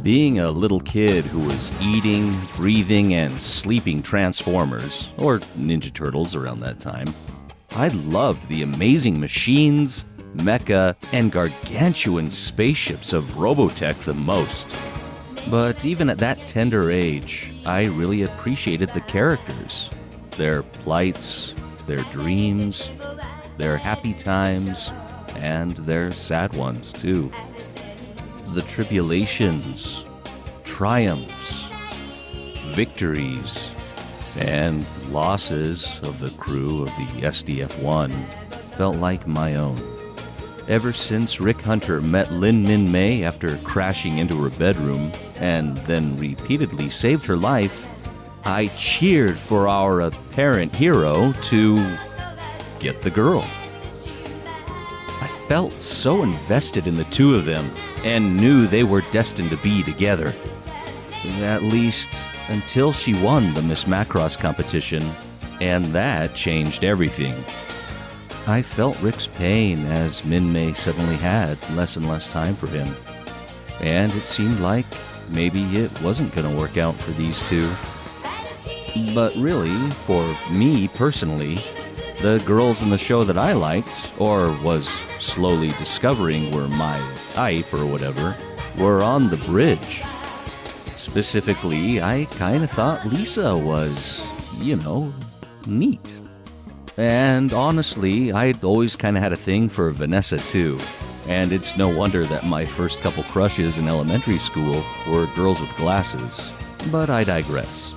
Being a little kid who was eating, breathing, and sleeping Transformers, or Ninja Turtles around that time, I loved the amazing machines, mecha, and gargantuan spaceships of Robotech the most. But even at that tender age, I really appreciated the characters, their plights, their dreams, their happy times, and their sad ones too. The tribulations, triumphs, victories, and losses of the crew of the SDF-1 felt like my own. Ever since Rick Hunter met MINMEI after crashing into her bedroom and then repeatedly saved her life, I cheered for our apparent hero to get the girl. I felt so invested in the two of them and knew they were destined to be together. At least until she won the Miss Macross competition, and that changed everything. I felt Rick's pain as MINMEI suddenly had less and less time for him. And it seemed like maybe it wasn't going to work out for these two. But really, for me personally, the girls in the show that I liked, or was slowly discovering were my type or whatever, were on the bridge. Specifically, I kind of thought Lisa was, neat. And honestly, I'd always kind of had a thing for Vanessa too. And it's no wonder that my first couple crushes in elementary school were girls with glasses. But I digress.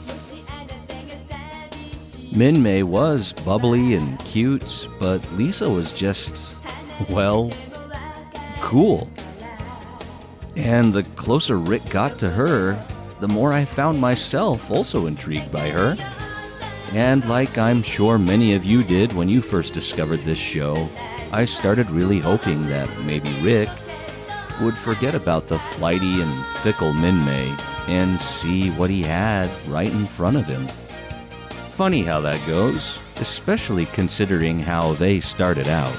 MINMEI was bubbly and cute, but Lisa was just, well, cool. And the closer Rick got to her, the more I found myself also intrigued by her. And like I'm sure many of you did when you first discovered this show, I started really hoping that maybe Rick would forget about the flighty and fickle MINMEI and see what he had right in front of him. Funny how that goes, especially considering how they started out.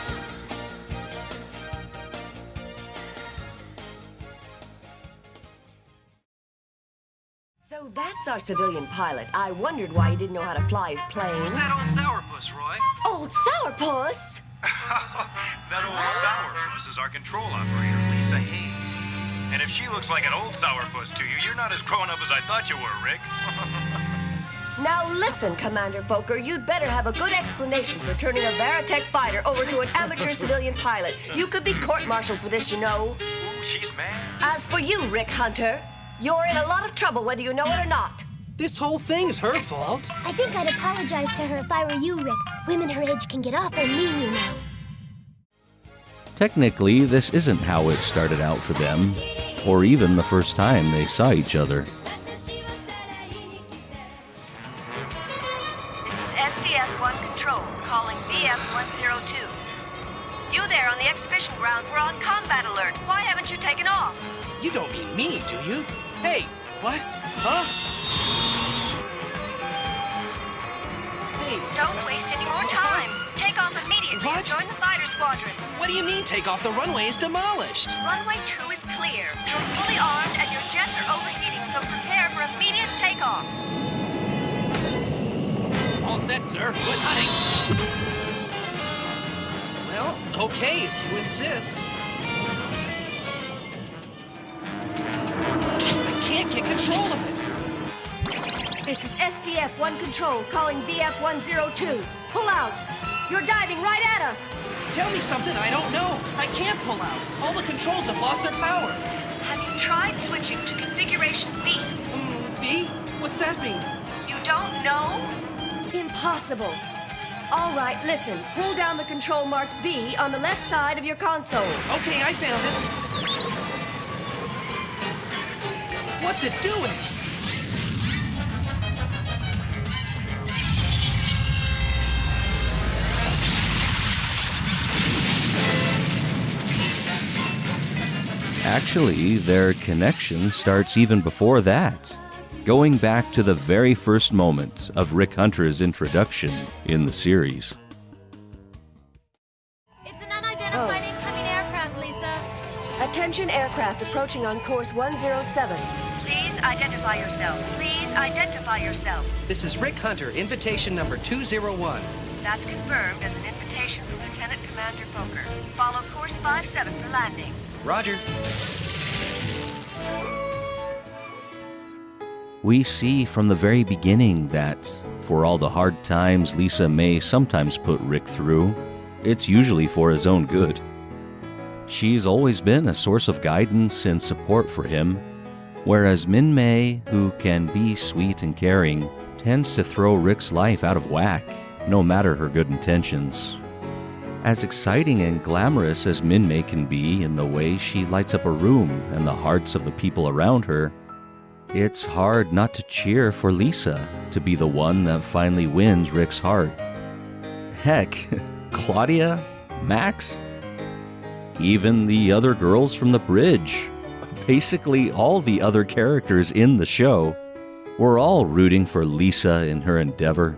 So that's our civilian pilot. I wondered why he didn't know how to fly his plane. Who's that old sourpuss, Roy? Old sourpuss? That old sourpuss is our control operator, Lisa Hayes. And if she looks like an old sourpuss to you, you're not as grown up as I thought you were, Rick. Now listen, Commander Fokker, you'd better have a good explanation for turning a Veritech fighter over to an amateur civilian pilot. You could be court-martialed for this, you know. Ooh, she's mad. As for you, Rick Hunter, you're in a lot of trouble whether you know it or not. This whole thing's her fault. I think I'd apologize to her if I were you, Rick. Women her age can get awful mean, you know. Technically, this isn't how it started out for them, or even the first time they saw each other. This is SDF-1 Control, calling VF-102. You there on the exhibition grounds were on combat alert. Why haven't you taken off? You don't mean me, do you? Hey, what? Huh? Hey. Don't waste any more time. Take off immediately and What? join the fighter squadron. What do you mean take off? The runway is demolished. Runway 2 is clear. You're fully armed and your jets are overheating, so prepare for immediate takeoff. All set, sir. Good hunting. Well, okay, if you insist. I can't get control of it. This is SDF-1 Control, calling VF-102. Pull out. You're diving right at us. Tell me something I don't know. I can't pull out. All the controls have lost their power. Have you tried switching to configuration B? B? What's that mean? You don't know? Impossible. All right, listen. Pull down the control mark B on the left side of your console. Okay, I found it. What's it doing? Actually, their connection starts even before that, going back to the very first moment of Rick Hunter's introduction in the series. It's an unidentified Attention aircraft approaching on course 107. Please identify yourself. Please identify yourself. This is Rick Hunter, invitation number 201. That's confirmed as an invitation from Lieutenant Commander Fokker. Follow course 57 for landing. Roger. We see from the very beginning that, for all the hard times Lisa may sometimes put Rick through, it's usually for his own good. She's always been a source of guidance and support for him, whereas MINMEI, who can be sweet and caring, tends to throw Rick's life out of whack, no matter her good intentions. As exciting and glamorous as MINMEI can be in the way she lights up a room and the hearts of the people around her, it's hard not to cheer for Lisa to be the one that finally wins Rick's heart. Heck, Claudia, Max, even the other girls from the bridge, basically all the other characters in the show, were all rooting for Lisa in her endeavor.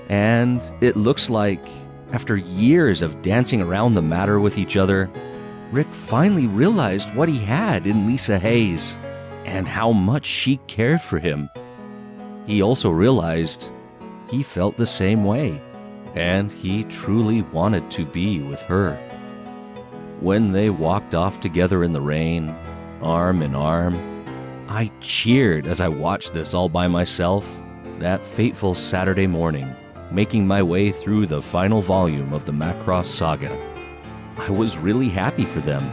And it looks like, after years of dancing around the matter with each other, Rick finally realized what he had in Lisa Hayes, and how much she cared for him. He also realized he felt the same way, and he truly wanted to be with her. When they walked off together in the rain, arm in arm, I cheered as I watched this all by myself that fateful Saturday morning, making my way through the final volume of the Macross saga. I was really happy for them.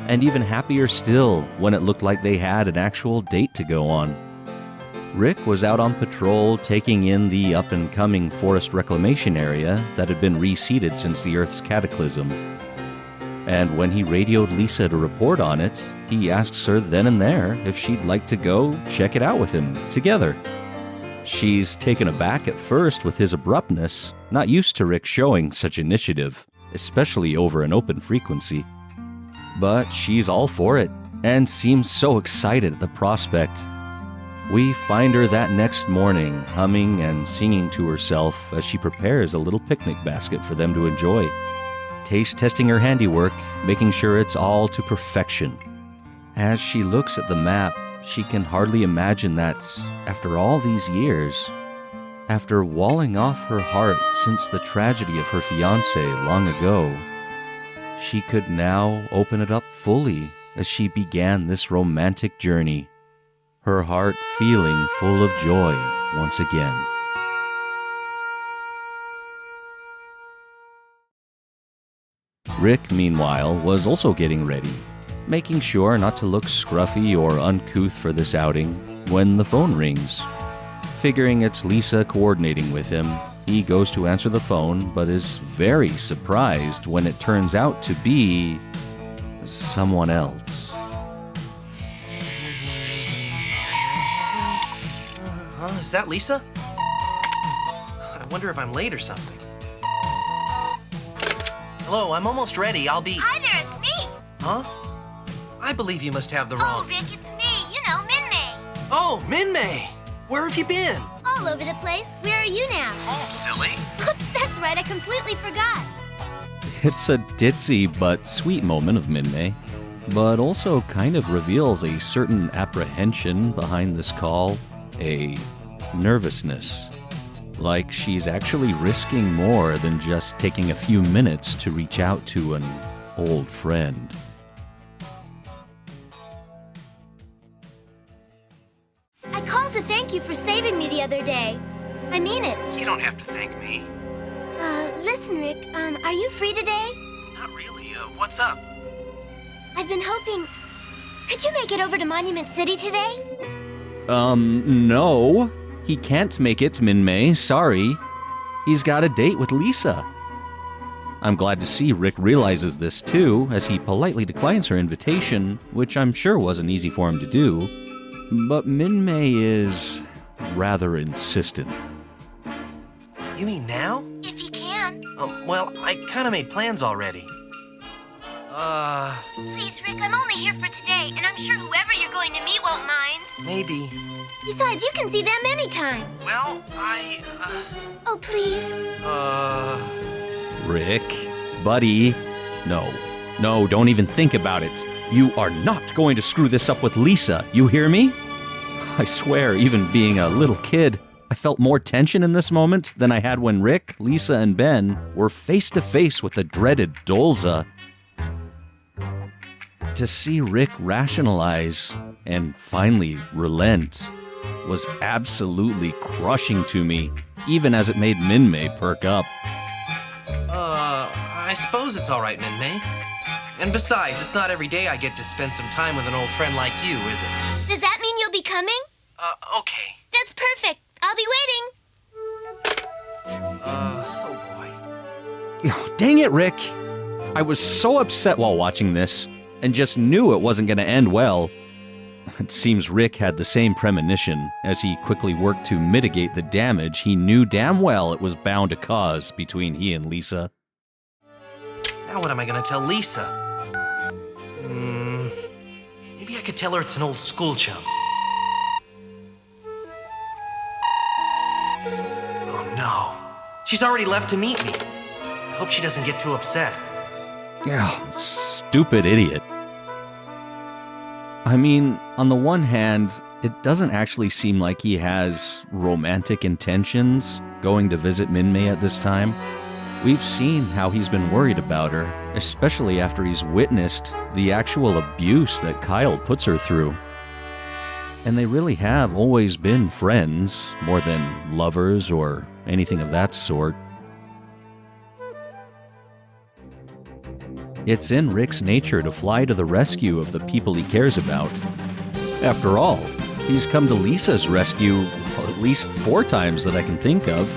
And even happier still when it looked like they had an actual date to go on. Rick was out on patrol taking in the up-and-coming forest reclamation area that had been reseeded since the Earth's cataclysm. And when he radioed Lisa to report on it, he asks her then and there if she'd like to go check it out with him, together. She's taken aback at first with his abruptness, not used to Rick showing such initiative, especially over an open frequency. But she's all for it, and seems so excited at the prospect. We find her that next morning, humming and singing to herself as she prepares a little picnic basket for them to enjoy, taste-testing her handiwork, making sure it's all to perfection. As she looks at the map, she can hardly imagine that, after all these years, after walling off her heart since the tragedy of her fiancé long ago, she could now open it up fully as she began this romantic journey, her heart feeling full of joy once again. Rick, meanwhile, was also getting ready, making sure not to look scruffy or uncouth for this outing when the phone rings. Figuring it's Lisa coordinating with him, he goes to answer the phone, but is very surprised when it turns out to be someone else. Is that Lisa? I wonder if I'm late or something. Hello, I'm almost ready. I'll be... Hi there, it's me. Huh? I believe you must have the wrong... Oh, Rick, it's me. You know, MINMEI. Oh, MINMEI! Where have you been? All over the place. Where are you now? Home, silly. Oops, that's right. I completely forgot. It's a ditzy but sweet moment of MINMEI, but also kind of reveals a certain apprehension behind this call, a nervousness. Like she's actually risking more than just taking a few minutes to reach out to an old friend. I called to thank you for saving me the other day. I mean it. You don't have to thank me. Listen, Rick, are you free today? Not really. What's up? I've been hoping... Could you make it over to Monument City today? No. He can't make it, MINMEI, sorry. He's got a date with Lisa. I'm glad to see Rick realizes this too, as he politely declines her invitation, which I'm sure wasn't easy for him to do. But MINMEI is rather insistent. You mean now? If you can. Well, I kind of made plans already. Please, Rick, I'm only here for today, and I'm sure whoever you're going to meet won't mind. Maybe. Besides, you can see them anytime. Well, Oh, please. Rick, buddy. No, don't even think about it. You are not going to screw this up with Lisa, you hear me? I swear, even being a little kid, I felt more tension in this moment than I had when Rick, Lisa, and Ben were face to face with the dreaded Dolza. To see Rick rationalize and finally relent was absolutely crushing to me, even as it made MINMEI perk up. I suppose it's all right, MINMEI. And besides, it's not every day I get to spend some time with an old friend like you, is it? Does that mean you'll be coming? Okay. That's perfect. I'll be waiting. Oh boy. Oh, dang it, Rick! I was so upset while watching this, and just knew it wasn't going to end well. It seems Rick had the same premonition as he quickly worked to mitigate the damage he knew damn well it was bound to cause between he and Lisa. Now what am I gonna tell Lisa? Maybe I could tell her it's an old school chum. Oh no. She's already left to meet me. I hope she doesn't get too upset. Ugh, stupid idiot. I mean, on the one hand, it doesn't actually seem like he has romantic intentions going to visit MINMEI at this time. We've seen how he's been worried about her, especially after he's witnessed the actual abuse that Kyle puts her through. And they really have always been friends, more than lovers or anything of that sort. It's in Rick's nature to fly to the rescue of the people he cares about. After all, he's come to Lisa's rescue at least 4 times that I can think of.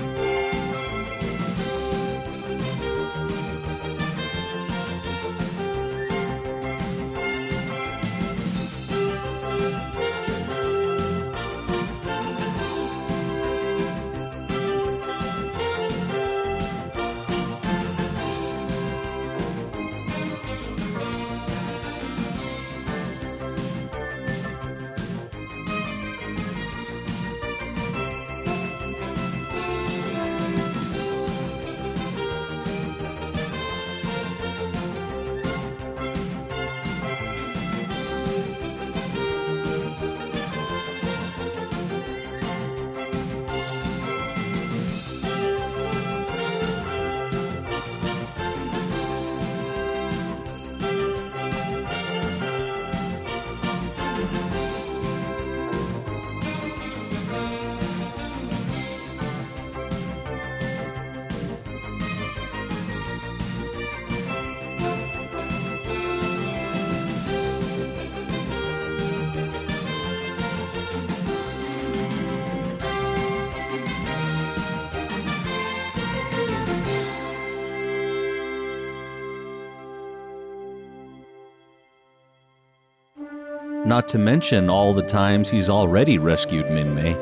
Not to mention all the times he's already rescued MINMEI.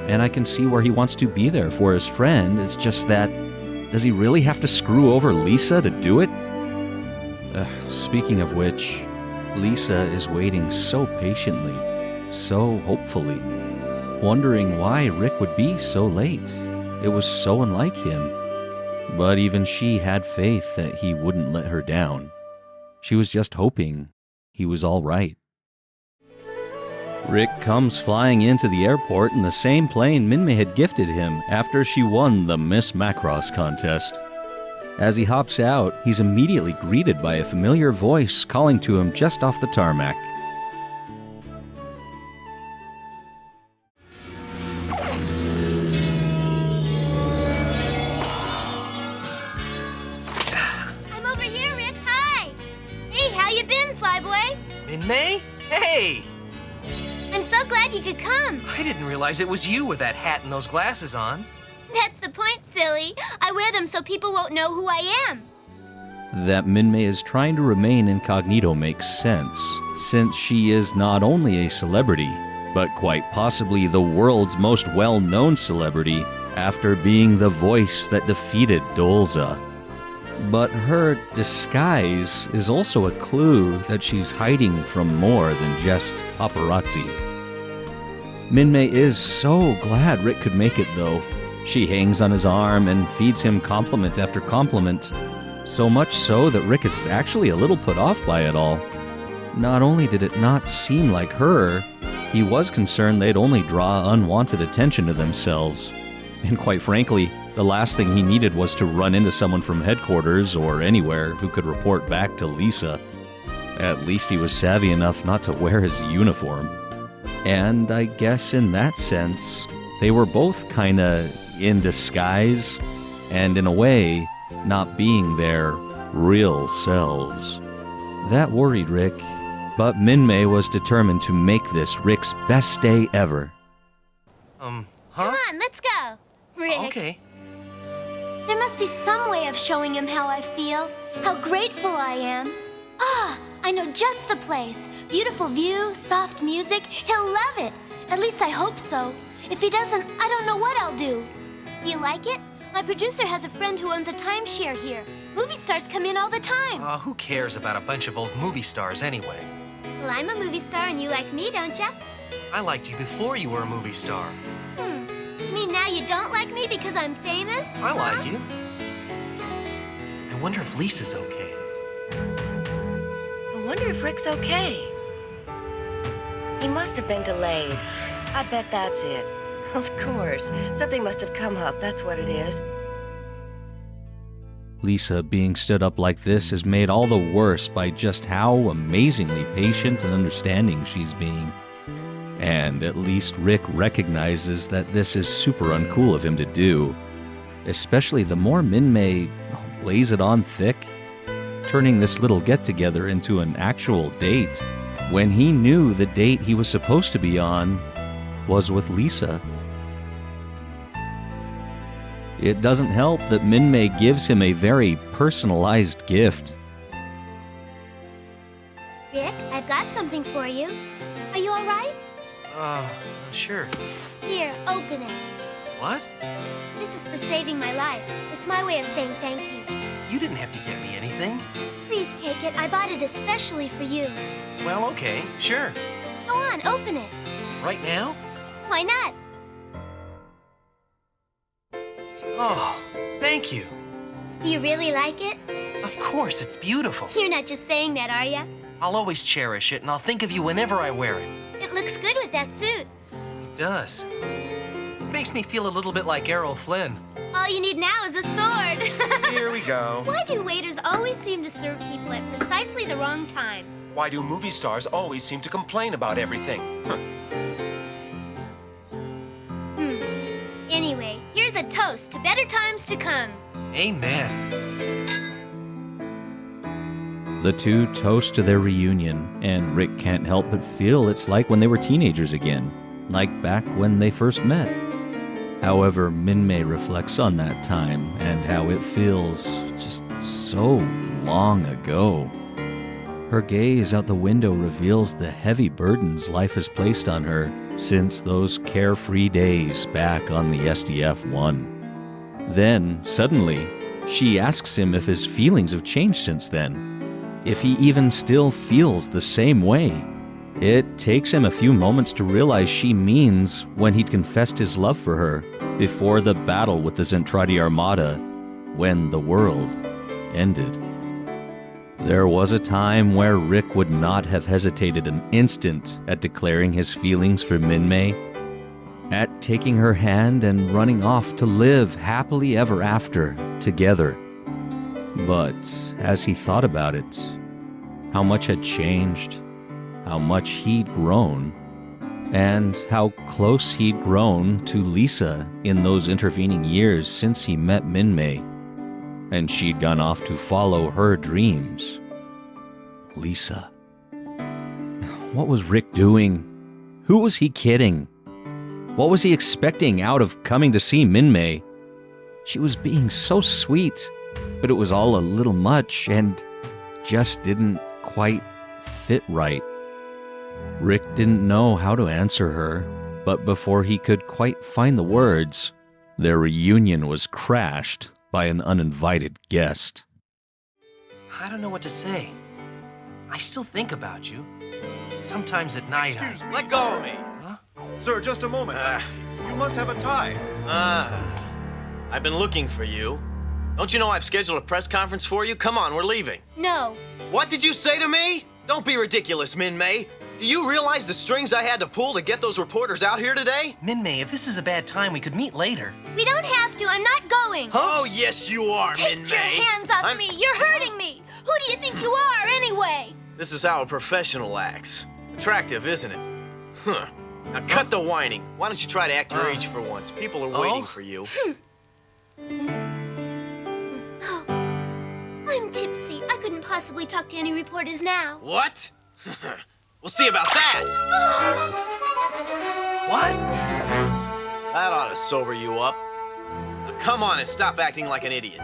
And I can see where he wants to be there for his friend, it's just that, does he really have to screw over Lisa to do it? Speaking of which, Lisa is waiting so patiently, so hopefully, wondering why Rick would be so late. It was so unlike him. But even she had faith that he wouldn't let her down. She was just hoping he was all right. Rick comes flying into the airport in the same plane MINMEI had gifted him after she won the Miss Macross contest. As he hops out, he's immediately greeted by a familiar voice calling to him just off the tarmac. I'm over here, Rick. Hi. Hey, how you been, Flyboy? MINMEI? Hey! I'm so glad you could come. I didn't realize it was you with that hat and those glasses on. That's the point, silly. I wear them so people won't know who I am. That MINMEI is trying to remain incognito makes sense, since she is not only a celebrity, but quite possibly the world's most well-known celebrity after being the voice that defeated Dolza. But her disguise is also a clue that she's hiding from more than just paparazzi. MINMEI is so glad Rick could make it, though. She hangs on his arm and feeds him compliment after compliment, so much so that Rick is actually a little put off by it all. Not only did it not seem like her, he was concerned they'd only draw unwanted attention to themselves. And quite frankly, the last thing he needed was to run into someone from headquarters or anywhere who could report back to Lisa. At least he was savvy enough not to wear his uniform. And I guess in that sense, they were both kinda in disguise, and in a way, not being their real selves. That worried Rick, but MINMEI was determined to make this Rick's best day ever. Come on, let's go. Rick. Okay. There must be some way of showing him how I feel, how grateful I am. Ah, I know just the place. Beautiful view, soft music. He'll love it. At least I hope so. If he doesn't, I don't know what I'll do. You like it? My producer has a friend who owns a timeshare here. Movie stars come in all the time. Who cares about a bunch of old movie stars anyway? Well, I'm a movie star and you like me, don't ya? I liked you before you were a movie star. You mean now you don't like me because I'm famous? I like you. I wonder if Lisa's okay. I wonder if Rick's okay. He must have been delayed. I bet that's it. Of course. Something must have come up, that's what it is. Lisa being stood up like this is made all the worse by just how amazingly patient and understanding she's being. And at least Rick recognizes that this is super uncool of him to do, especially the more MINMEI lays it on thick, turning this little get-together into an actual date, when he knew the date he was supposed to be on was with Lisa. It doesn't help that MINMEI gives him a very personalized gift. Rick, I've got something for you. Are you all right? Sure. Here, open it. What? This is for saving my life. It's my way of saying thank you. You didn't have to get me anything. Please take it. I bought it especially for you. Well, okay, sure. Go on, open it. Right now? Why not? Oh, thank you. Do you really like it? Of course, it's beautiful. You're not just saying that, are ya? I'll always cherish it, and I'll think of you whenever I wear it. It looks good with that suit. It does. It makes me feel a little bit like Errol Flynn. All you need now is a sword. Here we go. Why do waiters always seem to serve people at precisely the wrong time? Why do movie stars always seem to complain about everything? Anyway, here's a toast to better times to come. Amen. The two toast to their reunion, and Rick can't help but feel it's like when they were teenagers again, like back when they first met. However, MINMEI reflects on that time and how it feels just so long ago. Her gaze out the window reveals the heavy burdens life has placed on her since those carefree days back on the SDF-1. Then, suddenly, she asks him if his feelings have changed since then, if he even still feels the same way. It takes him a few moments to realize she means when he'd confessed his love for her before the battle with the ZENTREADI Armada, when the world ended. There was a time where Rick would not have hesitated an instant at declaring his feelings for MINMEI, at taking her hand and running off to live happily ever after together. But as he thought about it, how much had changed, how much he'd grown, and how close he'd grown to Lisa in those intervening years since he met MINMEI, and she'd gone off to follow her dreams. Lisa. What was Rick doing? Who was he kidding? What was he expecting out of coming to see MINMEI? She was being so sweet, but it was all a little much and just didn't quite fit right. Rick didn't know how to answer her, but before he could quite find the words, their reunion was crashed by an uninvited guest. I don't know what to say. I still think about you. Sometimes at night Excuse me. Let go of me. Huh? Sir, just a moment. You must have a tie. I've been looking for you. Don't you know I've scheduled a press conference for you? Come on, we're leaving. No. What did you say to me? Don't be ridiculous, MINMEI. Do you realize the strings I had to pull to get those reporters out here today? MINMEI, if this is a bad time, we could meet later. We don't have to. I'm not going. Oh, yes, you are, Take MINMEI. your hands off me. You're hurting me. Who do you think you are, anyway? This is how a professional acts. Attractive, isn't it? Huh. Now cut the whining. Why don't you try to act your age for once? People are waiting for you. I'm tipsy. I couldn't possibly talk to any reporters now. What? We'll see about that. What? That ought to sober you up. Now come on and stop acting like an idiot.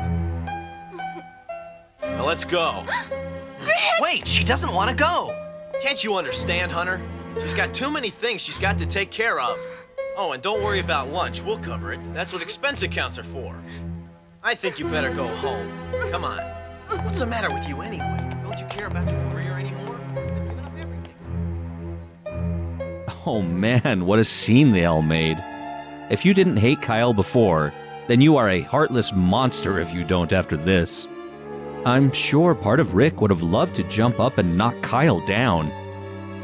Now let's go. Wait, she doesn't want to go. Can't you understand, Hunter? She's got too many things she's got to take care of. Oh, and don't worry about lunch. We'll cover it. That's what expense accounts are for. I think you better go home. Come on. What's the matter with you anyway? Don't you care about your career anymore? I've given up everything. Oh man, what a scene they all made. If you didn't hate Kyle before, then you are a heartless monster if you don't after this. I'm sure part of Rick would have loved to jump up and knock Kyle down,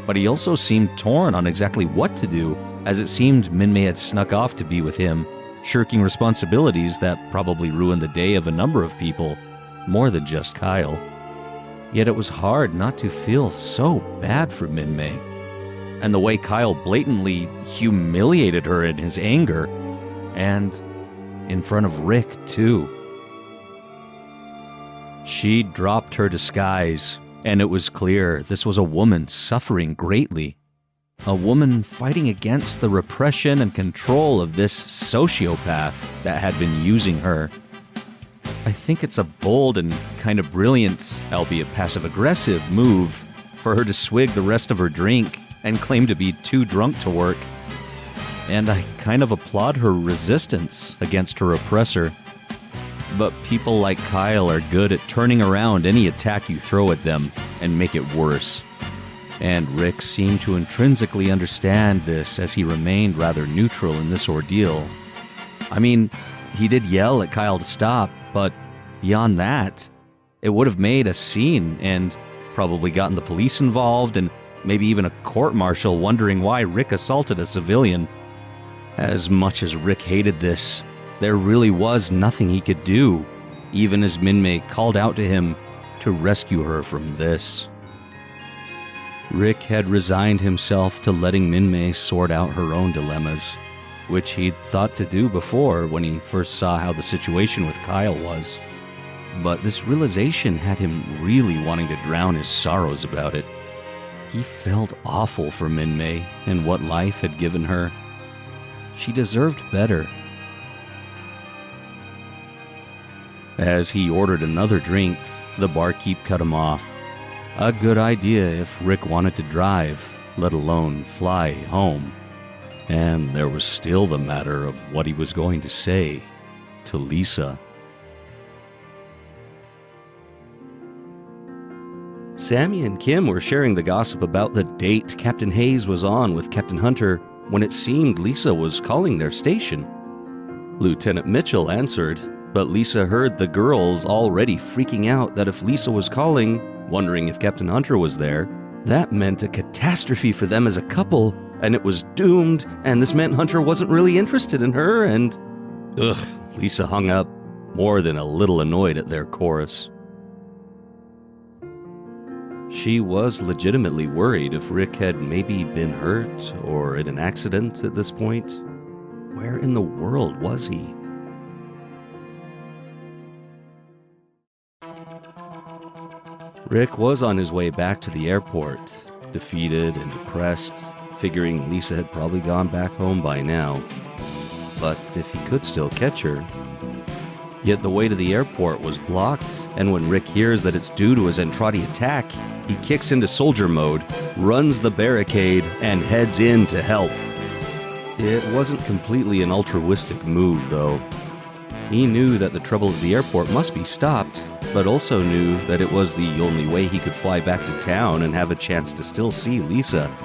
but he also seemed torn on exactly what to do, as it seemed MINMEI had snuck off to be with him, shirking responsibilities that probably ruined the day of a number of people, more than just Kyle. Yet it was hard not to feel so bad for MINMEI. And the way Kyle blatantly humiliated her in his anger, and in front of Rick, too. She dropped her disguise, and it was clear this was a woman suffering greatly. A woman fighting against the repression and control of this sociopath that had been using her. I think it's a bold and kind of brilliant, albeit passive-aggressive, move for her to swig the rest of her drink and claim to be too drunk to work. And I kind of applaud her resistance against her oppressor. But people like Kyle are good at turning around any attack you throw at them and make it worse. And Rick seemed to intrinsically understand this as he remained rather neutral in this ordeal. I mean, he did yell at Kyle to stop, but beyond that, it would have made a scene and probably gotten the police involved and maybe even a court-martial wondering why Rick assaulted a civilian. As much as Rick hated this, there really was nothing he could do, even as MINMEI called out to him to rescue her from this. Rick had resigned himself to letting MINMEI sort out her own dilemmas, which he'd thought to do before when he first saw how the situation with Kyle was. But this realization had him really wanting to drown his sorrows about it. He felt awful for MINMEI and what life had given her. She deserved better. As he ordered another drink, the barkeep cut him off. A good idea if Rick wanted to drive, let alone fly home. And there was still the matter of what he was going to say to Lisa. Sammy and Kim were sharing the gossip about the date Captain Hayes was on with Captain Hunter when it seemed Lisa was calling their station. Lieutenant Mitchell answered, but Lisa heard the girls already freaking out that if Lisa was calling, wondering if Captain Hunter was there, that meant a catastrophe for them as a couple, and it was doomed, and this meant Hunter wasn't really interested in her, and... Lisa hung up, more than a little annoyed at their chorus. She was legitimately worried if Rick had maybe been hurt or in an accident at this point. Where in the world was he? Rick was on his way back to the airport, defeated and depressed, figuring Lisa had probably gone back home by now. But if he could still catch her... Yet the way to the airport was blocked, and when Rick hears that it's due to a ZENTREADI attack, he kicks into soldier mode, runs the barricade, and heads in to help. It wasn't completely an altruistic move, though. He knew that the trouble at the airport must be stopped, but also knew that it was the only way he could fly back to town and have a chance to still see Lisa.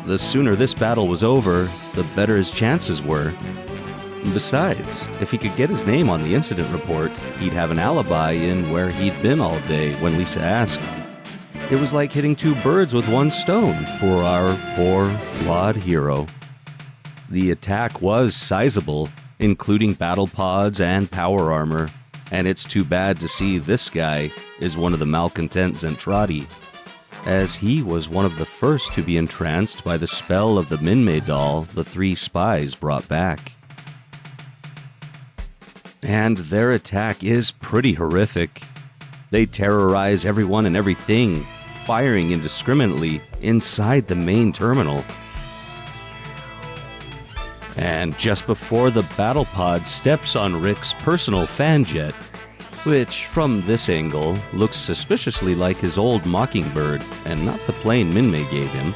The sooner this battle was over, the better his chances were. Besides, if he could get his name on the incident report, he'd have an alibi in where he'd been all day when Lisa asked. It was like hitting two birds with one stone for our poor, flawed hero. The attack was sizable, including battle pods and power armor, and it's too bad to see this guy is one of the malcontent ZENTREADI, as he was one of the first to be entranced by the spell of the MINMEI doll the three spies brought back. And their attack is pretty horrific. They terrorize everyone and everything, firing indiscriminately inside the main terminal. And just before the battle pod steps on Rick's personal fan jet, which from this angle looks suspiciously like his old Mockingbird and not the plane MINMEI gave him,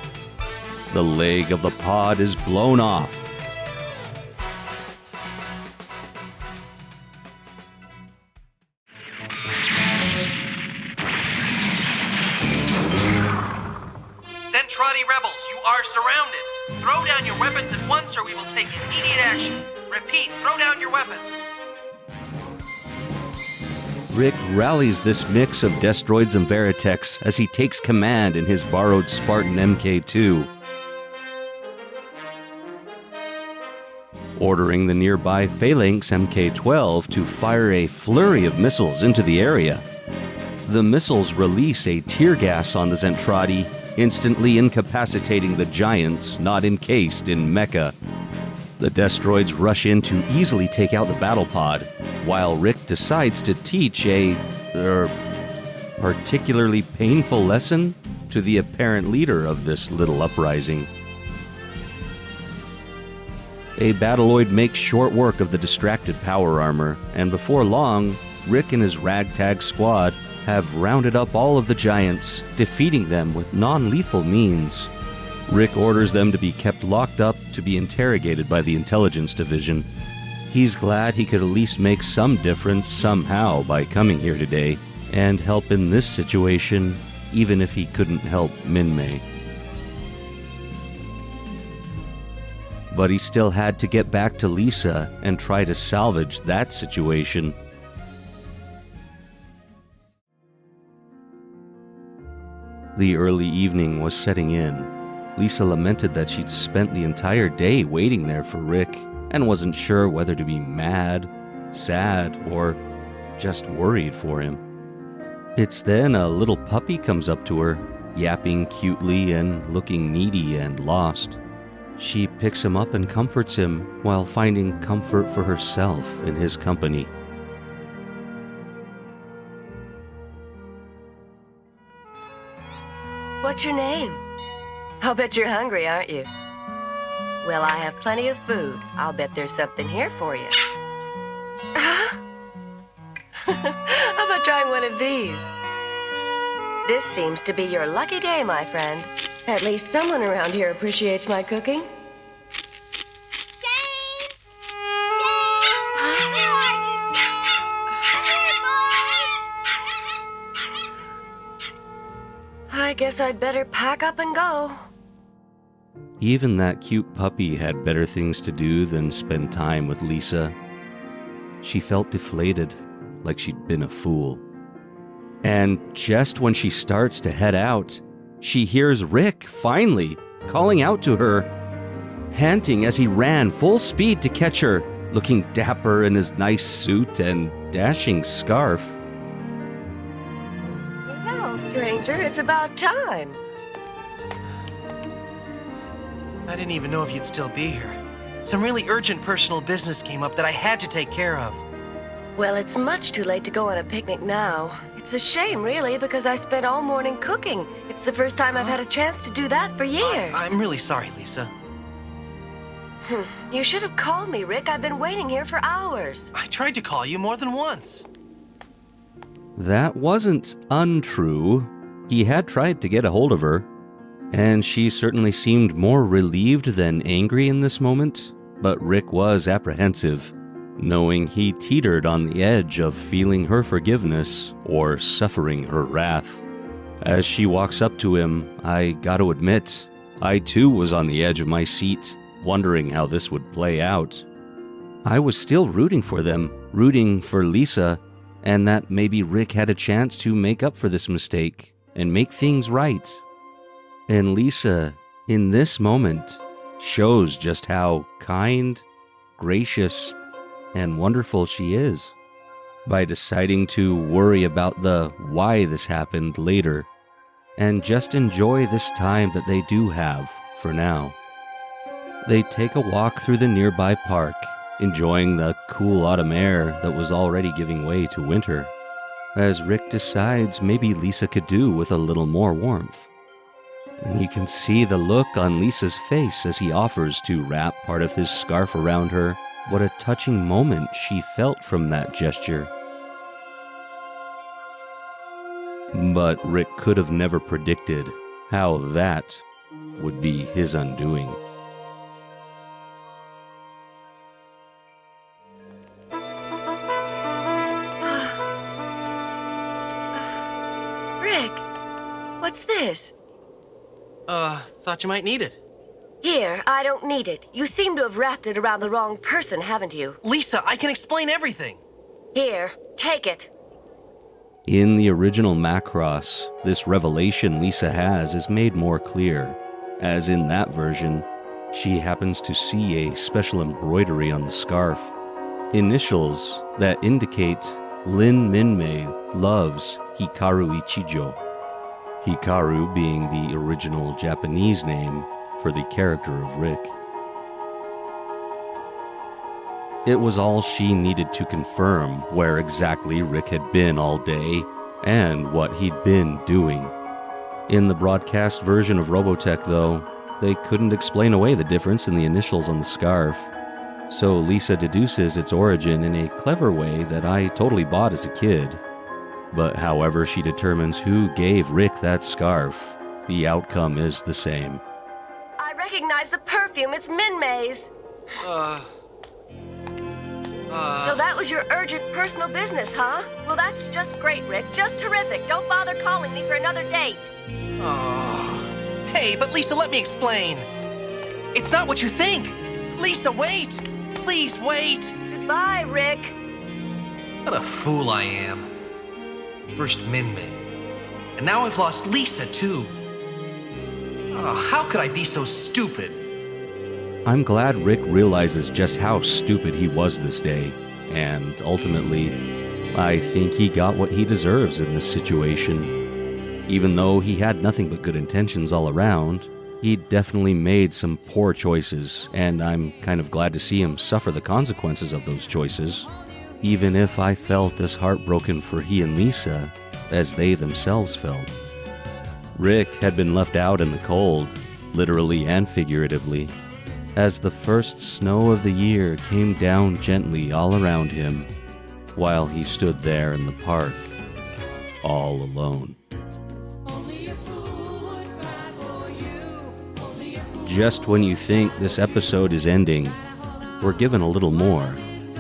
the leg of the pod is blown off. ZENTREADI rebels, you are surrounded. Throw down your weapons at once or we will take immediate action. Repeat, throw down your weapons. Rick rallies this mix of Destroids and Veritechs as he takes command in his borrowed Spartan Mk2, ordering the nearby Phalanx Mk12 to fire a flurry of missiles into the area. The missiles release a tear gas on the ZENTREADI, instantly incapacitating the giants not encased in mecha. The Destroids rush in to easily take out the battle pod, while Rick decides to teach a particularly painful lesson to the apparent leader of this little uprising. A Battleoid makes short work of the distracted power armor, and before long, Rick and his ragtag squad have rounded up all of the giants, defeating them with non-lethal means. Rick orders them to be kept locked up to be interrogated by the intelligence division. He's glad he could at least make some difference somehow by coming here today and help in this situation, even if he couldn't help MINMEI. But he still had to get back to Lisa and try to salvage that situation. The early evening was setting in. Lisa lamented that she'd spent the entire day waiting there for Rick and wasn't sure whether to be mad, sad, or just worried for him. It's then a little puppy comes up to her, yapping cutely and looking needy and lost. She picks him up and comforts him while finding comfort for herself in his company. What's your name? I'll bet you're hungry, aren't you? Well, I have plenty of food. I'll bet there's something here for you. How about trying one of these? This seems to be your lucky day, my friend. At least someone around here appreciates my cooking. Shane! Shane! Where are you, Shane? Come here, boy! I guess I'd better pack up and go. Even that cute puppy had better things to do than spend time with Lisa. She felt deflated, like she'd been a fool. And just when she starts to head out, she hears Rick, finally, calling out to her, panting as he ran full speed to catch her, looking dapper in his nice suit and dashing scarf. Well, stranger, it's about time. I didn't even know if you'd still be here. Some really urgent personal business came up that I had to take care of. Well, it's much too late to go on a picnic now. It's a shame, really, because I spent all morning cooking. It's the first time I've had a chance to do that for years. I'm really sorry, Lisa. You should have called me, Rick. I've been waiting here for hours. I tried to call you more than once. That wasn't untrue. He had tried to get a hold of her, and she certainly seemed more relieved than angry in this moment, but Rick was apprehensive, knowing he teetered on the edge of feeling her forgiveness or suffering her wrath. As she walks up to him, I gotta admit, I too was on the edge of my seat, wondering how this would play out. I was still rooting for them, rooting for Lisa, and that maybe Rick had a chance to make up for this mistake, and make things right. And Lisa, in this moment, shows just how kind, gracious, and wonderful she is by deciding to worry about the why this happened later and just enjoy this time that they do have for now. They take a walk through the nearby park, enjoying the cool autumn air that was already giving way to winter, as Rick decides maybe Lisa could do with a little more warmth. And you can see the look on Lisa's face as he offers to wrap part of his scarf around her. What a touching moment she felt from that gesture. But Rick could have never predicted how that would be his undoing. Rick, what's this? Thought you might need it. Here, I don't need it. You seem to have wrapped it around the wrong person, haven't you? Lisa, I can explain everything. Here, take it. In the original Macross, this revelation Lisa has is made more clear, as in that version, she happens to see a special embroidery on the scarf, initials that indicate Lin Minmay loves Hikaru Ichijo, Hikaru being the original Japanese name for the character of Rick. It was all she needed to confirm where exactly Rick had been all day and what he'd been doing. In the broadcast version of Robotech, though, they couldn't explain away the difference in the initials on the scarf, so Lisa deduces its origin in a clever way that I totally bought as a kid. But however she determines who gave Rick that scarf, the outcome is the same. I recognize the perfume. It's MINMEI's. So that was your urgent personal business, huh? Well, that's just great, Rick. Just terrific. Don't bother calling me for another date. Oh. Hey, but Lisa, let me explain. It's not what you think. Lisa, wait. Please, wait. Goodbye, Rick. What a fool I am. First MINMEI, and now I've lost Lisa, too. Oh, how could I be so stupid? I'm glad Rick realizes just how stupid he was this day, and ultimately, I think he got what he deserves in this situation. Even though he had nothing but good intentions all around, he definitely made some poor choices, and I'm kind of glad to see him suffer the consequences of those choices, even if I felt as heartbroken for he and Lisa as they themselves felt. Rick had been left out in the cold, literally and figuratively, as the first snow of the year came down gently all around him, while he stood there in the park, all alone. Just when you think this episode is ending, we're given a little more,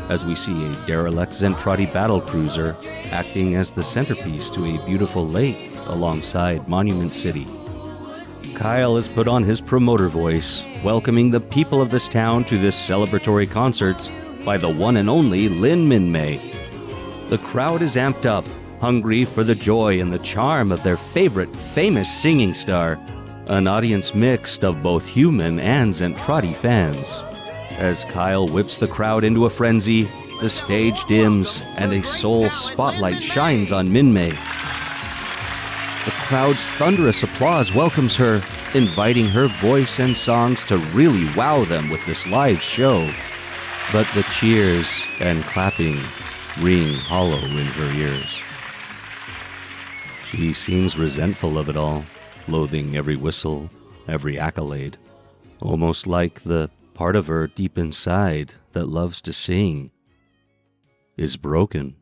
as we see a derelict ZENTREADI battlecruiser acting as the centerpiece to a beautiful lake alongside Monument City. Kyle has put on his promoter voice, welcoming the people of this town to this celebratory concert by the one and only Lin Minmay. The crowd is amped up, hungry for the joy and the charm of their favorite famous singing star, an audience mixed of both human and ZENTREADI fans. As Kyle whips the crowd into a frenzy, the stage dims and a soul spotlight shines on MINMEI. The crowd's thunderous applause welcomes her, inviting her voice and songs to really wow them with this live show. But the cheers and clapping ring hollow in her ears. She seems resentful of it all, loathing every whistle, every accolade, almost like the part of her deep inside that loves to sing is broken.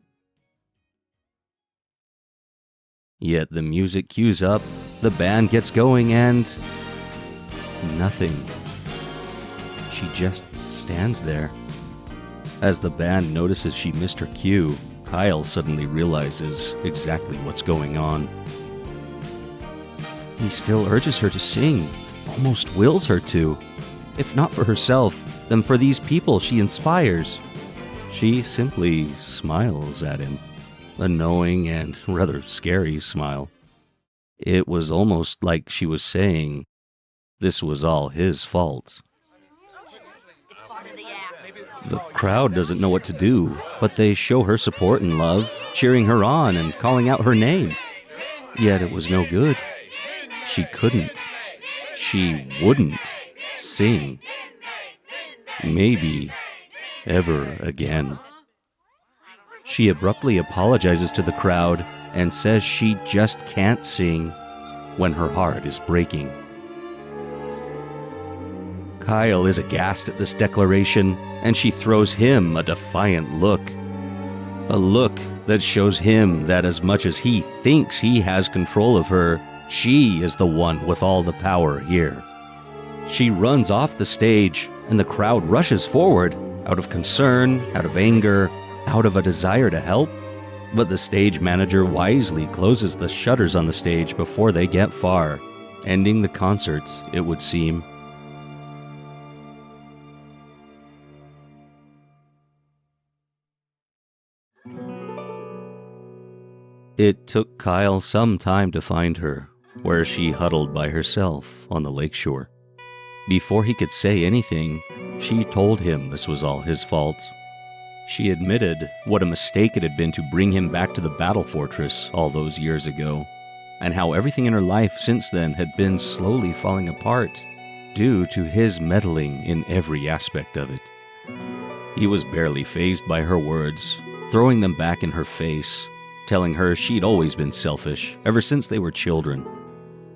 Yet the music cues up, the band gets going, and nothing. She just stands there. As the band notices she missed her cue, Kyle suddenly realizes exactly what's going on. He still urges her to sing, almost wills her to. If not for herself, then for these people she inspires. She simply smiles at him. A knowing and rather scary smile. It was almost like she was saying this was all his fault. The crowd doesn't know what to do, but they show her support and love, cheering her on and calling out her name. Yet it was no good. She couldn't. She wouldn't sing. Maybe ever again. She abruptly apologizes to the crowd and says she just can't sing when her heart is breaking. Kyle is aghast at this declaration, and she throws him a defiant look. A look that shows him that as much as he thinks he has control of her, she is the one with all the power here. She runs off the stage, and the crowd rushes forward, out of concern, out of anger, out of a desire to help. But the stage manager wisely closes the shutters on the stage before they get far, ending the concert, it would seem. It took Kyle some time to find her, where she huddled by herself on the lakeshore. Before he could say anything, she told him this was all his fault. She admitted what a mistake it had been to bring him back to the battle fortress all those years ago, and how everything in her life since then had been slowly falling apart due to his meddling in every aspect of it. He was barely fazed by her words, throwing them back in her face, telling her she'd always been selfish ever since they were children.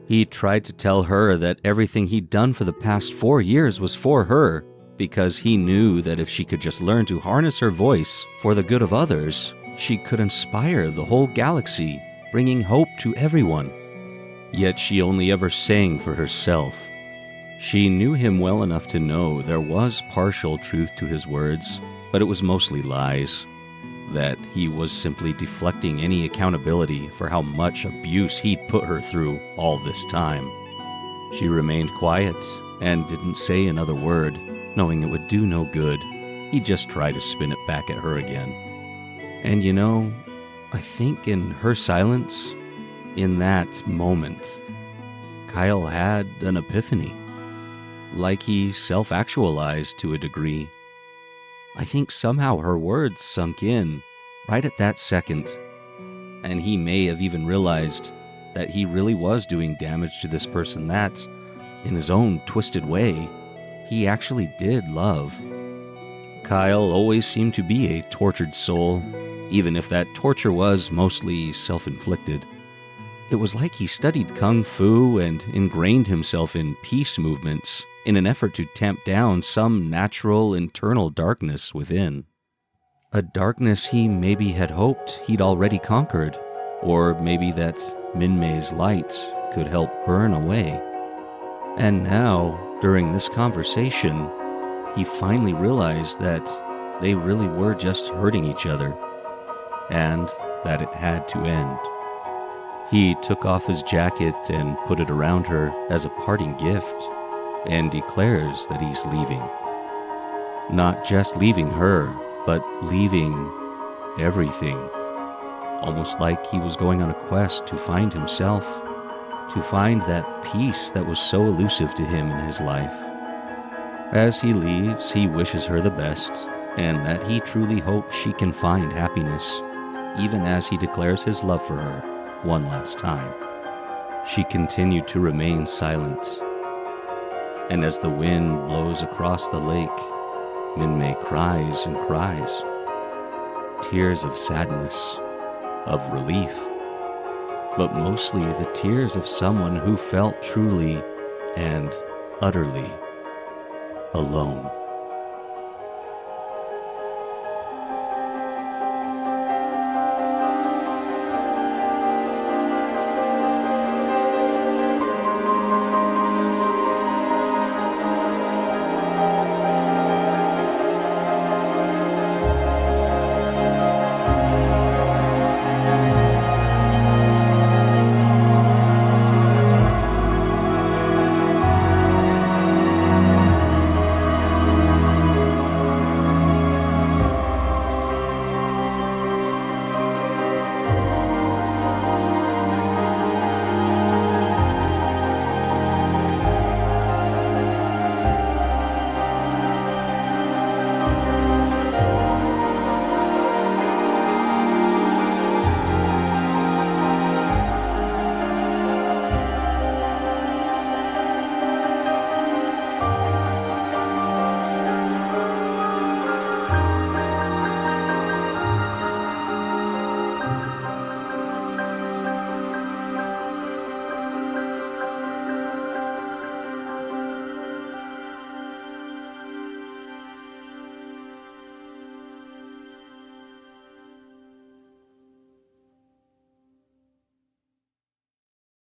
He tried to tell her that everything he'd done for the past 4 years was for her, because he knew that if she could just learn to harness her voice for the good of others, she could inspire the whole galaxy, bringing hope to everyone. Yet she only ever sang for herself. She knew him well enough to know there was partial truth to his words, but it was mostly lies. That he was simply deflecting any accountability for how much abuse he'd put her through all this time. She remained quiet and didn't say another word, knowing it would do no good. He'd just try to spin it back at her again. And you know, I think in her silence, in that moment, Kyle had an epiphany. Like he self-actualized to a degree. I think somehow her words sunk in right at that second, and he may have even realized that he really was doing damage to this person that, in his own twisted way, he actually did love. Kyle always seemed to be a tortured soul, even if that torture was mostly self-inflicted. It was like he studied kung fu and ingrained himself in peace movements in an effort to tamp down some natural internal darkness within. A darkness he maybe had hoped he'd already conquered, or maybe that MINMEI's light could help burn away. And now, during this conversation, he finally realized that they really were just hurting each other, and that it had to end. He took off his jacket and put it around her as a parting gift, and declares that he's leaving. Not just leaving her, but leaving everything. Almost like he was going on a quest to find himself, to find that peace that was so elusive to him in his life. As he leaves, he wishes her the best, and that he truly hopes she can find happiness, even as he declares his love for her one last time. She continued to remain silent, and as the wind blows across the lake, MINMEI cries and cries. Tears of sadness, of relief, but mostly the tears of someone who felt truly and utterly alone.